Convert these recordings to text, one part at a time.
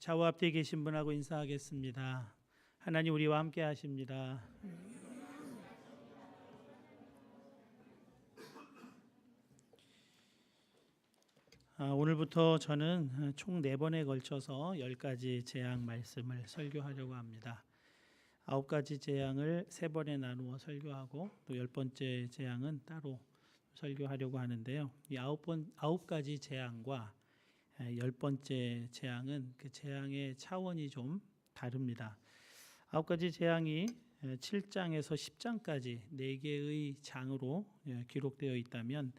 좌우 앞뒤에 계신 분하고 인사하겠습니다. 하나님 우리와 함께 하십니다. 오늘부터 저는 총 4번에 걸쳐서 10가지 재앙 말씀을 설교하려고 합니다. 9가지 재앙을 3번에 나누어 설교하고 또 10번째 재앙은 따로 설교하려고 하는데요. 이 9가지 재앙과 10번째 재앙은 그 재앙의 차원이 좀 다릅니다. 9가지 재앙이 7장에서 10장까지 4개의 장으로 기록되어 있다면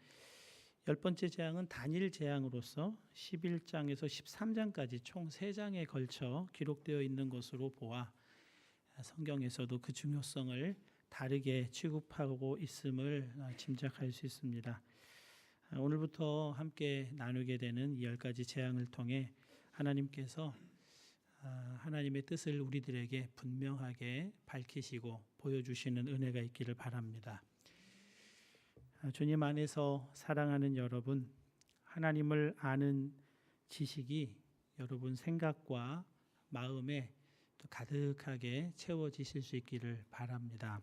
10번째 재앙은 단일 재앙으로서 11장에서 13장까지 총 3장에 걸쳐 기록되어 있는 것으로 보아 성경에서도 그 중요성을 다르게 취급하고 있음을 짐작할 수 있습니다. 오늘부터 함께 나누게 되는 이 10가지 재앙을 통해 하나님께서 하나님의 뜻을 우리들에게 분명하게 밝히시고 보여주시는 은혜가 있기를 바랍니다. 주님 안에서 사랑하는 여러분, 하나님을 아는 지식이 여러분 생각과 마음에 가득하게 채워지실 수 있기를 바랍니다.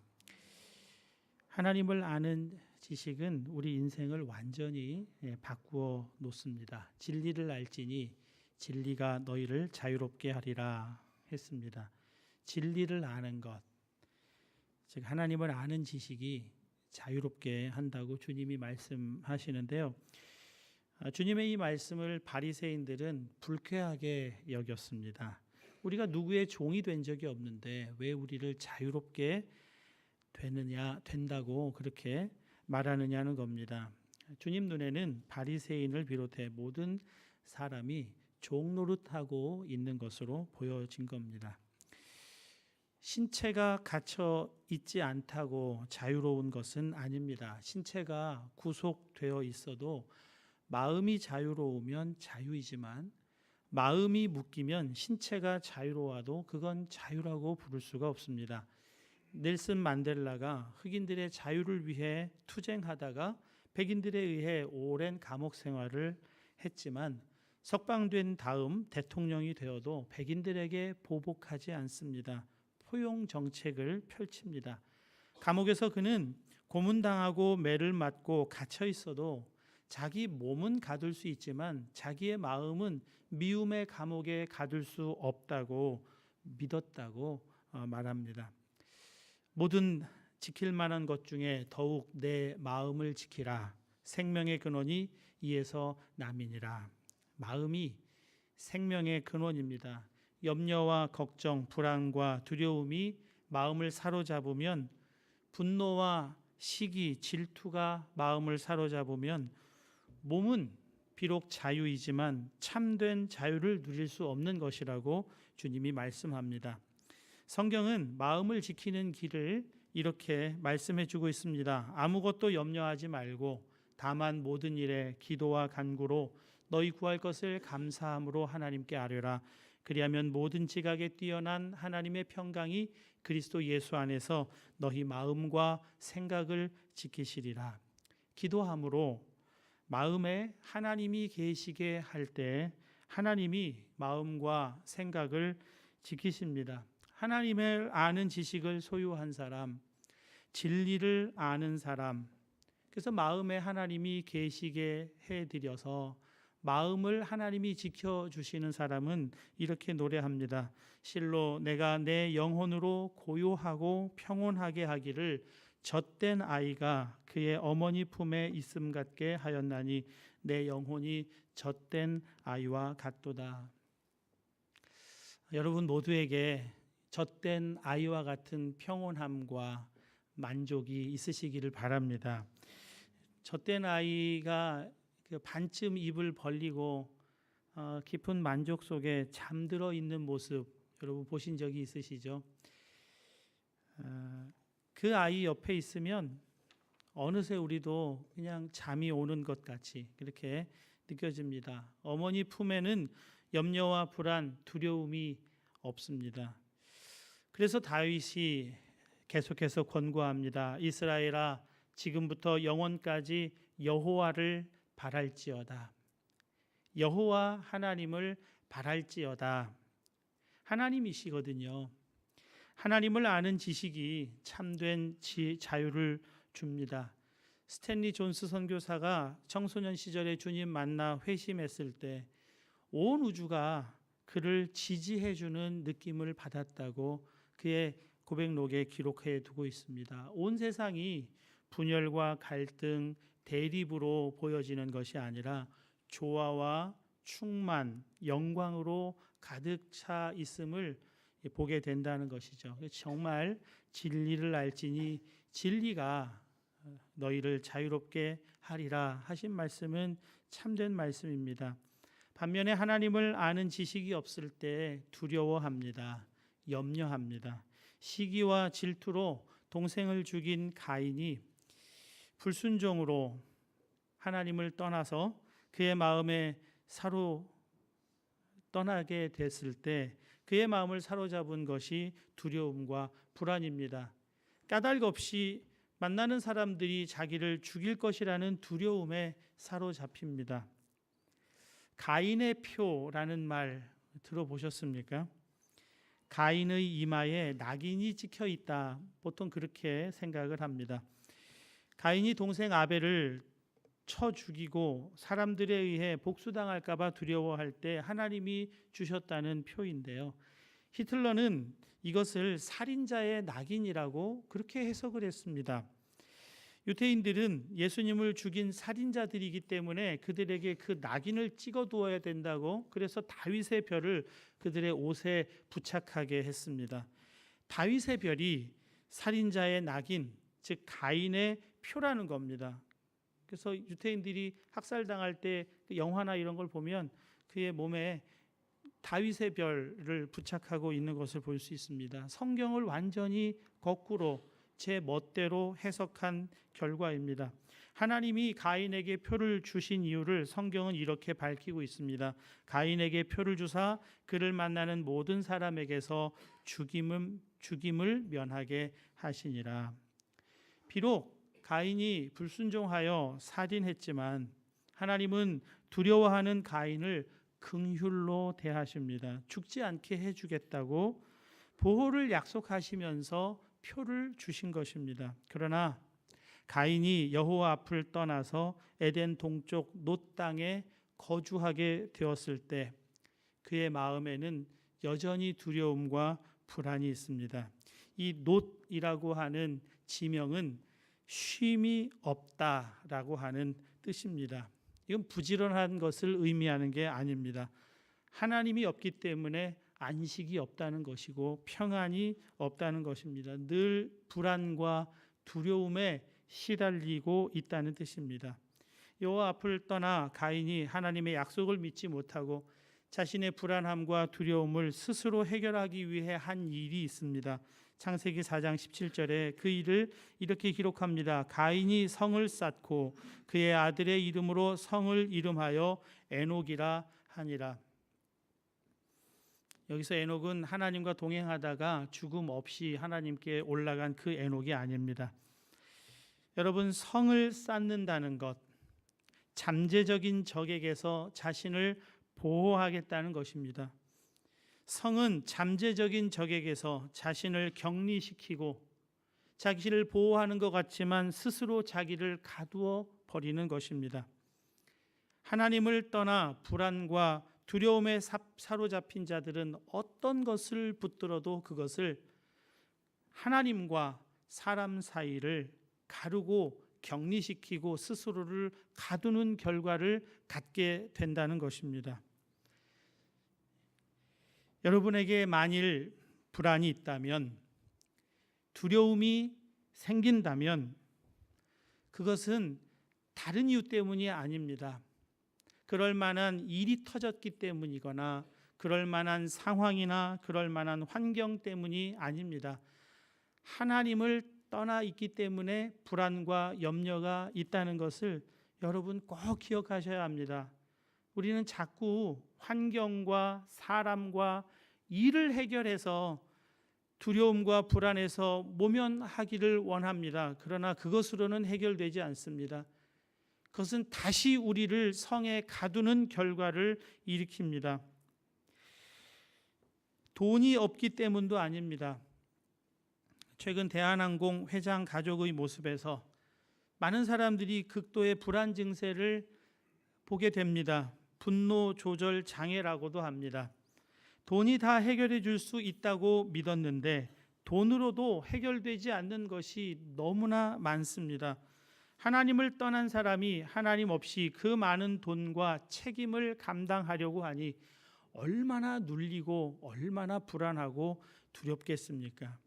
하나님을 아는 지식은 우리 인생을 완전히 바꾸어 놓습니다. 진리를 알지니 진리가 너희를 자유롭게 하리라 했습니다. 진리를 아는 것, 즉 하나님을 아는 지식이 자유롭게 한다고 주님이 말씀하시는데요. 주님의 이 말씀을 바리새인들은 불쾌하게 여겼습니다. 우리가 누구의 종이 된 적이 없는데 왜 우리를 자유롭게 된다고 그렇게 말하느냐는 겁니다. 주님 눈에는 바리새인을 비롯해 모든 사람이 종 노릇하고 있는 것으로 보여진 겁니다. 신체가 갇혀 있지 않다고 자유로운 것은 아닙니다. 신체가 구속되어 있어도 마음이 자유로우면 자유이지만 마음이 묶이면 신체가 자유로워도 그건 자유라고 부를 수가 없습니다. 넬슨 만델라가 흑인들의 자유를 위해 투쟁하다가 백인들에 의해 오랜 감옥 생활을 했지만 석방된 다음 대통령이 되어도 백인들에게 보복하지 않습니다. 포용 정책을 펼칩니다. 감옥에서 그는 고문당하고 매를 맞고 갇혀 있어도 자기 몸은 가둘 수 있지만 자기의 마음은 미움의 감옥에 가둘 수 없다고 믿었다고 말합니다. 모든 지킬 만한 것 중에 더욱 내 마음을 지키라. 생명의 근원이 이에서 남이니라. 마음이 생명의 근원입니다. 염려와 걱정, 불안과 두려움이 마음을 사로잡으면, 분노와 시기, 질투가 마음을 사로잡으면 몸은 비록 자유이지만 참된 자유를 누릴 수 없는 것이라고 주님이 말씀합니다. 성경은 마음을 지키는 길을 이렇게 말씀해 주고 있습니다. 아무것도 염려하지 말고 다만 모든 일에 기도와 간구로 너희 구할 것을 감사함으로 하나님께 아뢰라. 그리하면 모든 지각에 뛰어난 하나님의 평강이 그리스도 예수 안에서 너희 마음과 생각을 지키시리라. 기도함으로 마음에 하나님이 계시게 할 때 하나님이 마음과 생각을 지키십니다. 하나님을 아는 지식을 소유한 사람, 진리를 아는 사람, 그래서 마음에 하나님이 계시게 해드려서 마음을 하나님이 지켜주시는 사람은 이렇게 노래합니다. 실로 내가 내 영혼으로 고요하고 평온하게 하기를 젖된 아이가 그의 어머니 품에 있음 같게 하였나니 내 영혼이 젖된 아이와 같도다. 여러분 모두에게 젖된 아이와 같은 평온함과 만족이 있으시기를 바랍니다. 젖된 아이가 그 반쯤 입을 벌리고 깊은 만족 속에 잠들어 있는 모습 여러분 보신 적이 있으시죠? 그 아이 옆에 있으면 어느새 우리도 그냥 잠이 오는 것 같이 그렇게 느껴집니다. 어머니 품에는 염려와 불안, 두려움이 없습니다. 그래서 다윗이 계속해서 권고합니다. 이스라엘아, 지금부터 영원까지 여호와를 바랄지어다. 여호와 하나님을 바랄지어다. 하나님이시거든요. 하나님을 아는 지식이 참된 자유를 줍니다. 스탠리 존스 선교사가 청소년 시절에 주님 만나 회심했을 때 온 우주가 그를 지지해 주는 느낌을 받았다고 그의 고백록에 기록해 두고 있습니다. 온 세상이 분열과 갈등, 대립으로 보여지는 것이 아니라 조화와 충만, 영광으로 가득 차 있음을 보게 된다는 것이죠. 정말 진리를 알지니 진리가 너희를 자유롭게 하리라 하신 말씀은 참된 말씀입니다. 반면에 하나님을 아는 지식이 없을 때 두려워합니다. 염려합니다. 시기와 질투로 동생을 죽인 가인이 불순종으로 하나님을 떠나서 그의 마음에 떠나게 됐을 때 그의 마음을 사로잡은 것이 두려움과 불안입니다. 까닭 없이 만나는 사람들이 자기를 죽일 것이라는 두려움에 사로잡힙니다. 가인의 표라는 말 들어보셨습니까? 가인의 이마에 낙인이 찍혀 있다. 보통 그렇게 생각을 합니다. 가인이 동생 아벨을 쳐 죽이고 사람들에 의해 복수당할까 봐 두려워할 때 하나님이 주셨다는 표인데요. 히틀러는 이것을 살인자의 낙인이라고 그렇게 해석을 했습니다. 유태인들은 예수님을 죽인 살인자들이기 때문에 그들에게 그 낙인을 찍어두어야 된다고, 그래서 다윗의 별을 그들의 옷에 부착하게 했습니다. 다윗의 별이 살인자의 낙인, 즉 가인의 표라는 겁니다. 그래서 유태인들이 학살당할 때 영화나 이런 걸 보면 그의 몸에 다윗의 별을 부착하고 있는 것을 볼 수 있습니다. 성경을 완전히 거꾸로 제 멋대로 해석한 결과입니다. 하나님이 가인에게 표를 주신 이유를 성경은 이렇게 밝히고 있습니다. 가인에게 표를 주사 그를 만나는 모든 사람에게서 죽임을 면하게 하시니라. 비록 가인이 불순종하여 살인했지만 하나님은 두려워하는 가인을 긍휼로 대하십니다. 죽지 않게 해주겠다고 보호를 약속하시면서 표를 주신 것입니다. 그러나 가인이 여호와 앞을 떠나서 에덴 동쪽 놋 땅에 거주하게 되었을 때 그의 마음에는 여전히 두려움과 불안이 있습니다. 이 놋이라고 하는 지명은 쉼이 없다라고 하는 뜻입니다. 이건 부지런한 것을 의미하는 게 아닙니다. 하나님이 없기 때문에 안식이 없다는 것이고 평안이 없다는 것입니다. 늘 불안과 두려움에 시달리고 있다는 뜻입니다. 여호와 앞을 떠나 가인이 하나님의 약속을 믿지 못하고 자신의 불안함과 두려움을 스스로 해결하기 위해 한 일이 있습니다. 창세기 4장 17절에 그 일을 이렇게 기록합니다. 가인이 성을 쌓고 그의 아들의 이름으로 성을 이름하여 에녹이라 하니라. 여기서 에녹은 하나님과 동행하다가 죽음 없이 하나님께 올라간 그 에녹이 아닙니다. 여러분, 성을 쌓는다는 것, 잠재적인 적에게서 자신을 보호하겠다는 것입니다. 성은 잠재적인 적에게서 자신을 격리시키고 자기를 보호하는 것 같지만 스스로 자기를 가두어 버리는 것입니다. 하나님을 떠나 불안과 두려움에 사로잡힌 자들은 어떤 것을 붙들어도 그것을 하나님과 사람 사이를 가르고 격리시키고 스스로를 가두는 결과를 갖게 된다는 것입니다. 여러분에게 만일 불안이 있다면, 두려움이 생긴다면 그것은 다른 이유 때문이 아닙니다. 그럴 만한 일이 터졌기 때문이거나 그럴 만한 상황이나 그럴 만한 환경 때문이 아닙니다. 하나님을 떠나 있기 때문에 불안과 염려가 있다는 것을 여러분 꼭 기억하셔야 합니다. 우리는 자꾸 환경과 사람과 일을 해결해서 두려움과 불안에서 모면하기를 원합니다. 그러나 그것으로는 해결되지 않습니다. 그것은 다시 우리를 성에 가두는 결과를 일으킵니다. 돈이 없기 때문도 아닙니다. 최근 대한항공 회장 가족의 모습에서 많은 사람들이 극도의 불안 증세를 보게 됩니다. 분노 조절 장애라고도 합니다. 돈이 다 해결해 줄 수 있다고 믿었는데 돈으로도 해결되지 않는 것이 너무나 많습니다. 하나님을 떠난 사람이 하나님 없이 그 많은 돈과 책임을 감당하려고 하니 얼마나 눌리고 얼마나 불안하고 두렵겠습니까?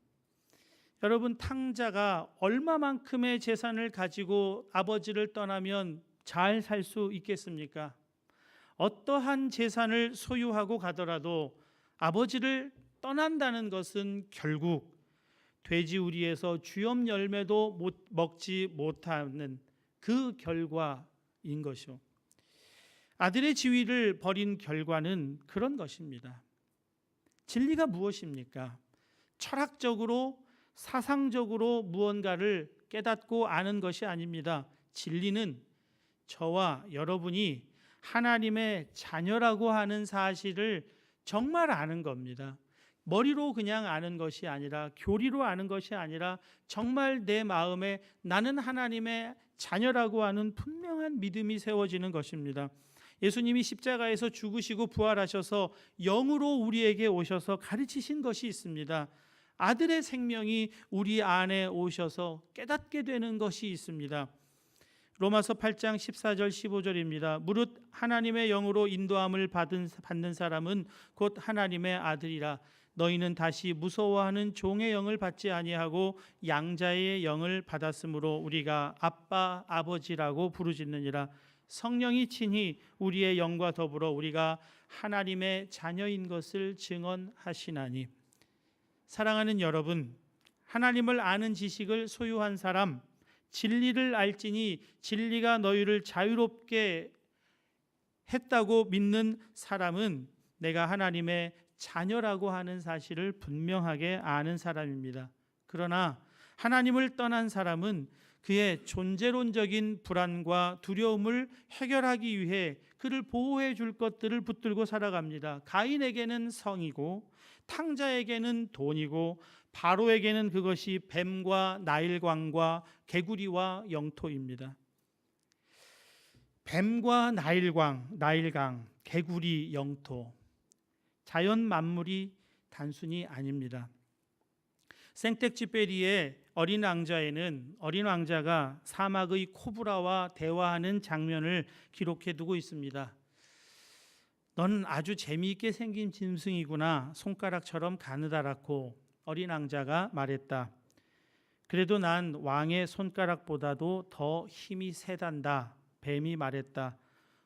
여러분, 탕자가 얼마만큼의 재산을 가지고 아버지를 떠나면 잘 살 수 있겠습니까? 어떠한 재산을 소유하고 가더라도 아버지를 떠난다는 것은 결국 돼지우리에서 주염 열매도 먹지 못하는 그 결과인 것이요. 아들의 지위를 버린 결과는 그런 것입니다. 진리가 무엇입니까? 철학적으로 사상적으로 무언가를 깨닫고 아는 것이 아닙니다. 진리는 저와 여러분이 하나님의 자녀라고 하는 사실을 정말 아는 겁니다. 머리로 그냥 아는 것이 아니라, 교리로 아는 것이 아니라 정말 내 마음에 나는 하나님의 자녀라고 하는 분명한 믿음이 세워지는 것입니다. 예수님이 십자가에서 죽으시고 부활하셔서 영으로 우리에게 오셔서 가르치신 것이 있습니다. 아들의 생명이 우리 안에 오셔서 깨닫게 되는 것이 있습니다. 로마서 8장 14절 15절입니다. 무릇 하나님의 영으로 인도함을 받는 사람은 곧 하나님의 아들이라. 너희는 다시 무서워하는 종의 영을 받지 아니하고 양자의 영을 받았으므로 우리가 아빠 아버지라고 부르짖느니라. 성령이 친히 우리의 영과 더불어 우리가 하나님의 자녀인 것을 증언하시나니. 사랑하는 여러분, 하나님을 아는 지식을 소유한 사람, 진리를 알지니 진리가 너희를 자유롭게 했다고 믿는 사람은 내가 하나님의 자녀라고 하는 사실을 분명하게 아는 사람입니다. 그러나 하나님을 떠난 사람은 그의 존재론적인 불안과 두려움을 해결하기 위해 그를 보호해 줄 것들을 붙들고 살아갑니다. 가인에게는 성이고 탕자에게는 돈이고 바로에게는 그것이 뱀과 나일광과 개구리와 영토입니다. 뱀과 나일강, 개구리, 영토, 자연 만물이 단순히 아닙니다. 생텍쥐페리의 어린 왕자에는 어린 왕자가 사막의 코브라와 대화하는 장면을 기록해 두고 있습니다. 넌 아주 재미있게 생긴 짐승이구나. 손가락처럼 가느다랗고. 어린 왕자가 말했다. 그래도 난 왕의 손가락보다도 더 힘이 세단다. 뱀이 말했다.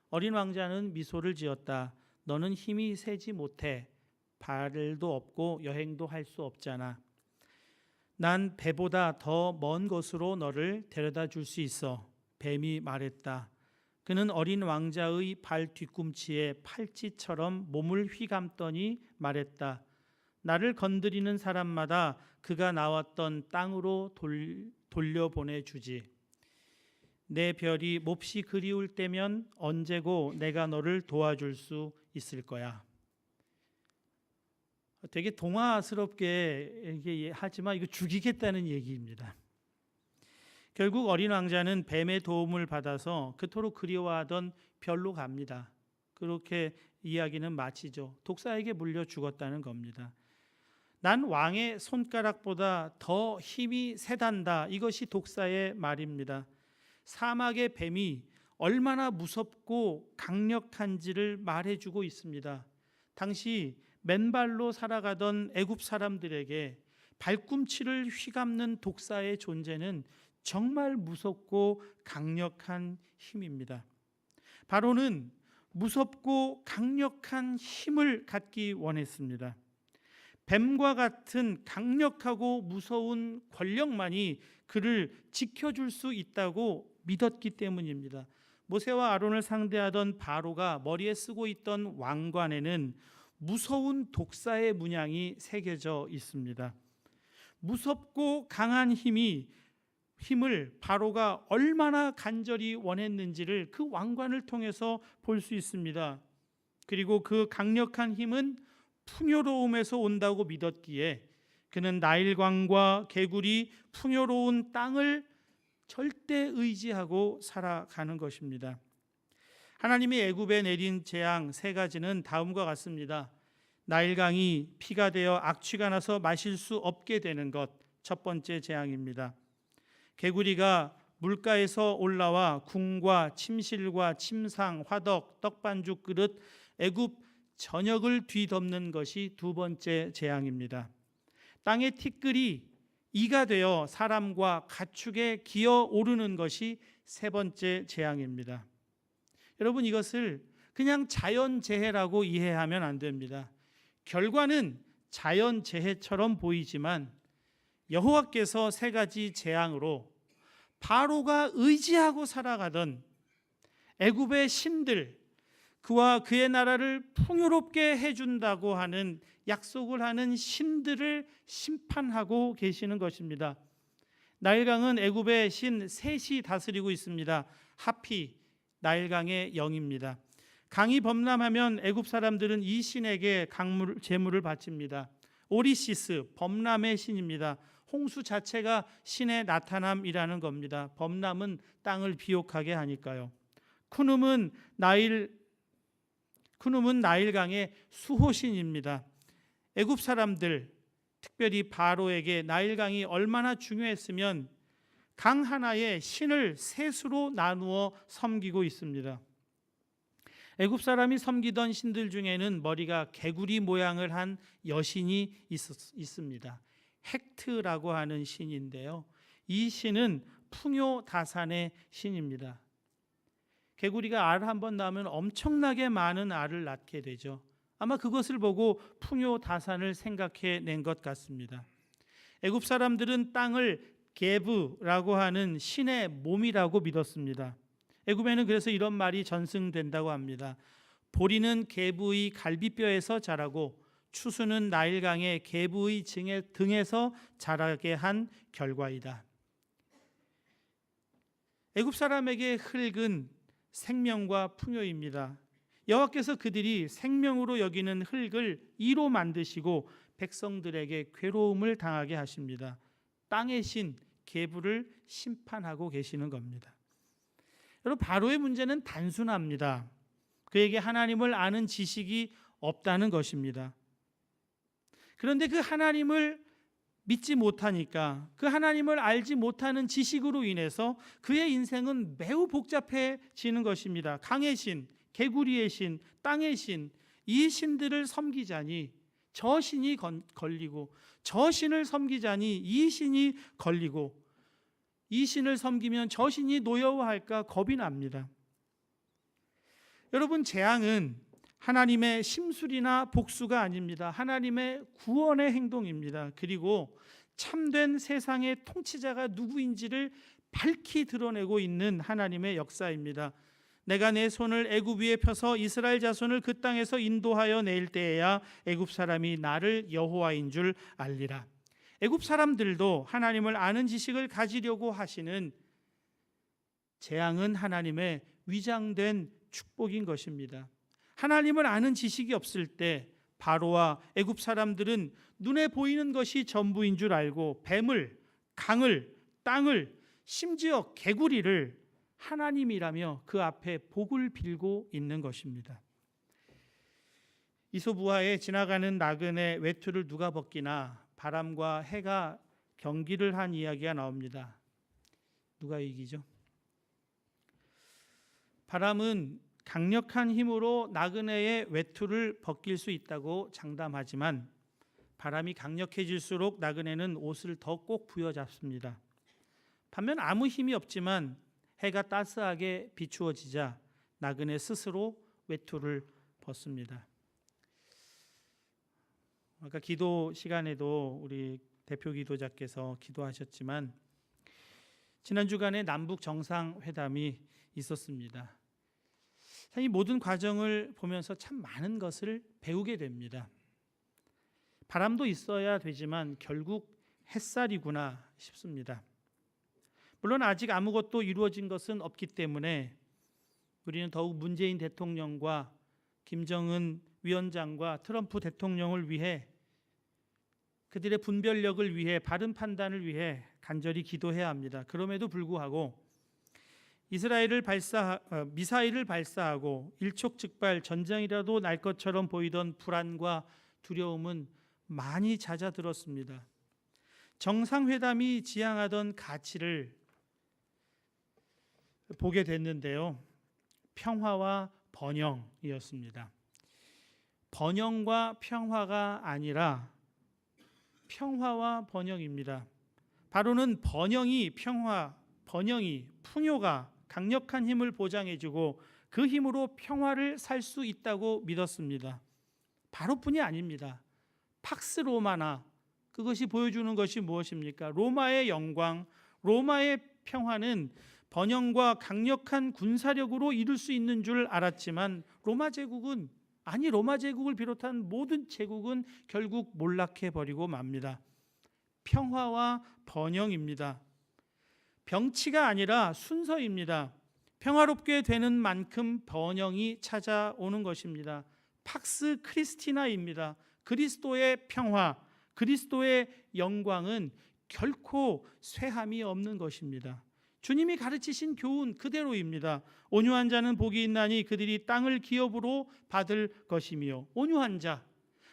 어린 왕자는 미소를 지었다. 너는 힘이 세지 못해. 발도 없고 여행도 할 수 없잖아. 난 배보다 더 먼 곳으로 너를 데려다 줄 수 있어. 뱀이 말했다. 그는 어린 왕자의 발 뒤꿈치에 팔찌처럼 몸을 휘감더니 말했다. 나를 건드리는 사람마다 그가 나왔던 땅으로 돌려보내주지. 내 별이 몹시 그리울 때면 언제고 내가 너를 도와줄 수 있을 거야. 되게 동화스럽게 하지만 이거 죽이겠다는 얘기입니다. 결국 어린 왕자는 뱀의 도움을 받아서 그토록 그리워하던 별로 갑니다. 그렇게 이야기는 마치죠. 독사에게 물려 죽었다는 겁니다. 난 왕의 손가락보다 더 힘이 세단다. 이것이 독사의 말입니다. 사막의 뱀이 얼마나 무섭고 강력한지를 말해주고 있습니다. 당시 맨발로 살아가던 애굽 사람들에게 발꿈치를 휘감는 독사의 존재는 정말 무섭고 강력한 힘입니다. 바로는 무섭고 강력한 힘을 갖기 원했습니다. 뱀과 같은 강력하고 무서운 권력만이 그를 지켜줄 수 있다고 믿었기 때문입니다. 모세와 아론을 상대하던 바로가 머리에 쓰고 있던 왕관에는 무서운 독사의 문양이 새겨져 있습니다. 무섭고 강한 힘을 바로가 얼마나 간절히 원했는지를 그 왕관을 통해서 볼 수 있습니다. 그리고 그 강력한 힘은 풍요로움에서 온다고 믿었기에 그는 나일강과 개구리 풍요로운 땅을 절대 의지하고 살아가는 것입니다. 하나님이 애굽에 내린 재앙 세 가지는 다음과 같습니다. 나일강이 피가 되어 악취가 나서 마실 수 없게 되는 것, 첫 번째 재앙입니다. 개구리가 물가에서 올라와 궁과 침실과 침상, 화덕, 떡반죽 그릇, 애굽 전역을 뒤덮는 것이 두 번째 재앙입니다. 땅의 티끌이 이가 되어 사람과 가축에 기어 오르는 것이 세 번째 재앙입니다. 여러분, 이것을 그냥 자연재해라고 이해하면 안 됩니다. 결과는 자연재해처럼 보이지만 여호와께서 세 가지 재앙으로 바로가 의지하고 살아가던 애굽의 신들, 그와 그의 나라를 풍요롭게 해준다고 하는 약속을 하는 신들을 심판하고 계시는 것입니다. 나일강은 애굽의 신 셋이 다스리고 있습니다. 하피, 나일강의 영입니다. 강이 범람하면 애굽 사람들은 이 신에게 제물을 바칩니다. 오리시스, 범람의 신입니다. 홍수 자체가 신의 나타남이라는 겁니다. 범람은 땅을 비옥하게 하니까요. 쿠눔은 나일강의 수호신입니다. 애굽 사람들, 특별히 바로에게 나일강이 얼마나 중요했으면 강 하나에 신을 셋으로 나누어 섬기고 있습니다. 애굽 사람이 섬기던 신들 중에는 머리가 개구리 모양을 한 여신이 있습니다. 헥트라고 하는 신인데요. 이 신은 풍요다산의 신입니다. 개구리가 알 한 번 낳으면 엄청나게 많은 알을 낳게 되죠. 아마 그것을 보고 풍요다산을 생각해 낸 것 같습니다. 애굽 사람들은 땅을 게브라고 하는 신의 몸이라고 믿었습니다. 애굽에는 그래서 이런 말이 전승된다고 합니다. 보리는 게브의 갈비뼈에서 자라고 추수는 나일강의 게브의 등에서 자라게 한 결과이다. 애굽 사람에게 흙은 생명과 풍요입니다. 여호와께서 그들이 생명으로 여기는 흙을 이로 만드시고 백성들에게 괴로움을 당하게 하십니다. 땅의 신 게브를 심판하고 계시는 겁니다. 여러분, 바로의 문제는 단순합니다. 그에게 하나님을 아는 지식이 없다는 것입니다. 그런데 그 하나님을 믿지 못하니까, 그 하나님을 알지 못하는 지식으로 인해서 그의 인생은 매우 복잡해지는 것입니다. 강의 신, 개구리의 신, 땅의 신, 이 신들을 섬기자니 저 신이 걸리고, 저 신을 섬기자니 이 신이 걸리고, 이 신을 섬기면 저 신이 노여워할까 겁이 납니다. 여러분, 재앙은 하나님의 심술이나 복수가 아닙니다. 하나님의 구원의 행동입니다. 그리고 참된 세상의 통치자가 누구인지를 밝히 드러내고 있는 하나님의 역사입니다. 내가 내 손을 애굽 위에 펴서 이스라엘 자손을 그 땅에서 인도하여 낼 때에야 애굽 사람이 나를 여호와인 줄 알리라. 애굽 사람들도 하나님을 아는 지식을 가지려고 하시는 재앙은 하나님의 위장된 축복인 것입니다. 하나님을 아는 지식이 없을 때 바로와 애굽 사람들은 눈에 보이는 것이 전부인 줄 알고 뱀을, 강을, 땅을, 심지어 개구리를 하나님이라며 그 앞에 복을 빌고 있는 것입니다. 이솝우화에 지나가는 나그네 외투를 누가 벗기나 바람과 해가 경기를 한 이야기가 나옵니다. 누가 이기죠? 바람은 강력한 힘으로 나그네의 외투를 벗길 수 있다고 장담하지만 바람이 강력해질수록 나그네는 옷을 더 꼭 부여잡습니다. 반면 아무 힘이 없지만 해가 따스하게 비추어지자 나그네 스스로 외투를 벗습니다. 아까 기도 시간에도 우리 대표 기도자께서 기도하셨지만 지난 주간에 남북 정상회담이 있었습니다. 이 모든 과정을 보면서 참 많은 것을 배우게 됩니다. 바람도 있어야 되지만 결국 햇살이구나 싶습니다. 물론 아직 아무것도 이루어진 것은 없기 때문에 우리는 더욱 문재인 대통령과 김정은 위원장과 트럼프 대통령을 위해, 그들의 분별력을 위해, 바른 판단을 위해 간절히 기도해야 합니다. 그럼에도 불구하고 미사일을 발사하고 일촉즉발 전쟁이라도 날 것처럼 보이던 불안과 두려움은 많이 잦아들었습니다. 정상회담이 지향하던 가치를 보게 됐는데요. 평화와 번영이었습니다. 번영과 평화가 아니라 평화와 번영입니다. 바로는 번영이 풍요가 강력한 힘을 보장해주고 그 힘으로 평화를 살 수 있다고 믿었습니다. 바로뿐이 아닙니다. 팍스 로마나, 그것이 보여주는 것이 무엇입니까? 로마의 영광, 로마의 평화는 번영과 강력한 군사력으로 이룰 수 있는 줄 알았지만 로마 제국을 비롯한 모든 제국은 결국 몰락해버리고 맙니다. 평화와 번영입니다. 병치가 아니라 순서입니다. 평화롭게 되는 만큼 번영이 찾아오는 것입니다. 팍스 크리스티나입니다. 그리스도의 평화, 그리스도의 영광은 결코 쇠함이 없는 것입니다. 주님이 가르치신 교훈 그대로입니다. 온유한 자는 복이 있나니 그들이 땅을 기업으로 받을 것이며, 온유한 자,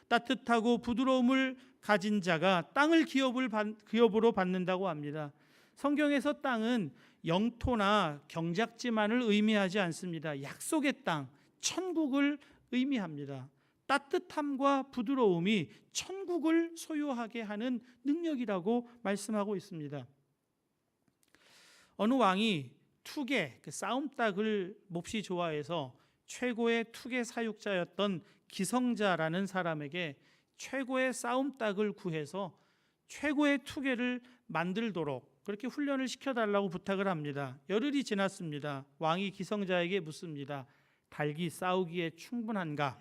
따뜻하고 부드러움을 가진 자가 땅을 기업으로 받는다고 합니다. 성경에서 땅은 영토나 경작지만을 의미하지 않습니다. 약속의 땅, 천국을 의미합니다. 따뜻함과 부드러움이 천국을 소유하게 하는 능력이라고 말씀하고 있습니다. 어느 왕이 투개, 싸움닭을 몹시 좋아해서 최고의 투개 사육자였던 기성자라는 사람에게 최고의 싸움닭을 구해서 최고의 투개를 만들도록 그렇게 훈련을 시켜달라고 부탁을 합니다. 열흘이 지났습니다. 왕이 기성자에게 묻습니다. 닭이 싸우기에 충분한가?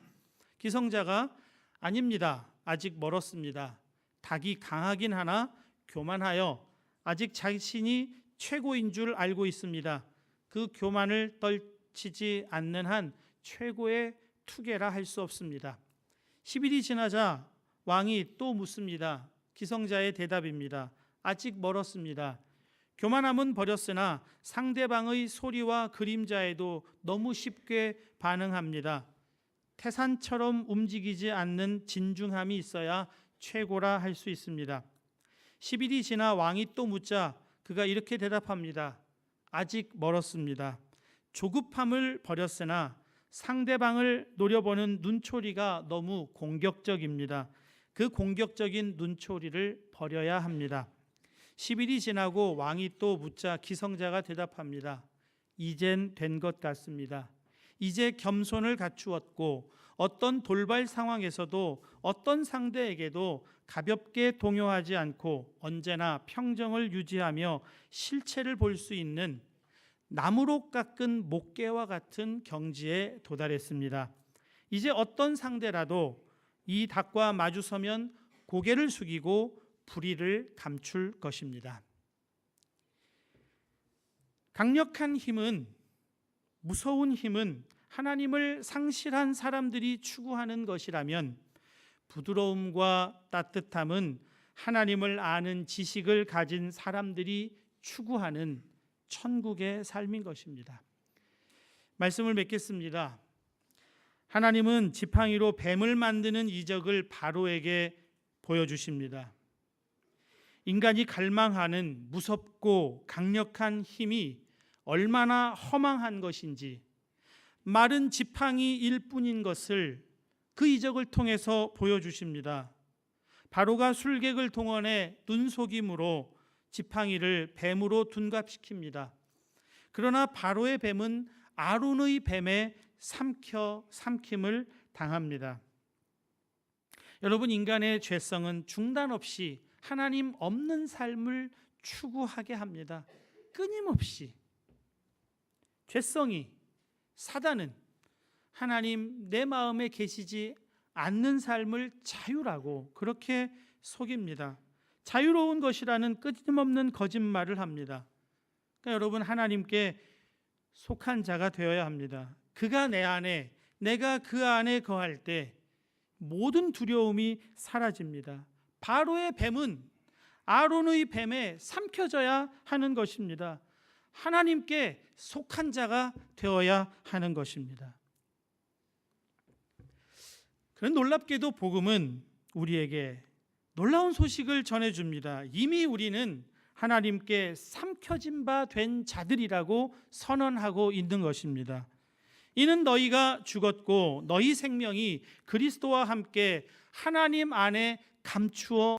기성자가 아닙니다. 아직 멀었습니다. 닭이 강하긴 하나 교만하여 아직 자신이 최고인 줄 알고 있습니다. 그 교만을 떨치지 않는 한 최고의 투개라 할 수 없습니다. 10일이 지나자 왕이 또 묻습니다. 기성자의 대답입니다. 아직 멀었습니다. 교만함은 버렸으나 상대방의 소리와 그림자에도 너무 쉽게 반응합니다. 태산처럼 움직이지 않는 진중함이 있어야 최고라 할 수 있습니다. 10일이 지나 왕이 또 묻자 그가 이렇게 대답합니다. 아직 멀었습니다. 조급함을 버렸으나 상대방을 노려보는 눈초리가 너무 공격적입니다. 그 공격적인 눈초리를 버려야 합니다. 10일이 지나고 왕이 또 묻자 기성자가 대답합니다. 이젠 된 것 같습니다. 이제 겸손을 갖추었고 어떤 돌발 상황에서도 어떤 상대에게도 가볍게 동요하지 않고 언제나 평정을 유지하며 실체를 볼 수 있는 나무로 깎은 목깨와 같은 경지에 도달했습니다. 이제 어떤 상대라도 이 닭과 마주서면 고개를 숙이고 불의를 감출 것입니다. 강력한 힘은, 무서운 힘은 하나님을 상실한 사람들이 추구하는 것이라면 부드러움과 따뜻함은 하나님을 아는 지식을 가진 사람들이 추구하는 천국의 삶인 것입니다. 말씀을 맺겠습니다. 하나님은 지팡이로 뱀을 만드는 이적을 바로에게 보여주십니다. 인간이 갈망하는 무섭고 강력한 힘이 얼마나 허망한 것인지, 마른 지팡이일 뿐인 것을 그 이적을 통해서 보여주십니다. 바로가 술객을 동원해 눈속임으로 지팡이를 뱀으로 둔갑시킵니다. 그러나 바로의 뱀은 아론의 뱀에 삼킴을 당합니다. 여러분, 인간의 죄성은 중단 없이 하나님 없는 삶을 추구하게 합니다. 끊임없이. 죄성이, 사단은 하나님 내 마음에 계시지 않는 삶을 자유라고 그렇게 속입니다. 자유로운 것이라는 끊임없는 거짓말을 합니다. 그러니까 여러분, 하나님께 속한 자가 되어야 합니다. 그가 내 안에, 내가 그 안에 거할 때 모든 두려움이 사라집니다. 바로의 뱀은 아론의 뱀에 삼켜져야 하는 것입니다. 하나님께 속한 자가 되어야 하는 것입니다. 그런 놀랍게도 복음은 우리에게 놀라운 소식을 전해줍니다. 이미 우리는 하나님께 삼켜진 바 된 자들이라고 선언하고 있는 것입니다. 이는 너희가 죽었고 너희 생명이 그리스도와 함께 하나님 안에 감추어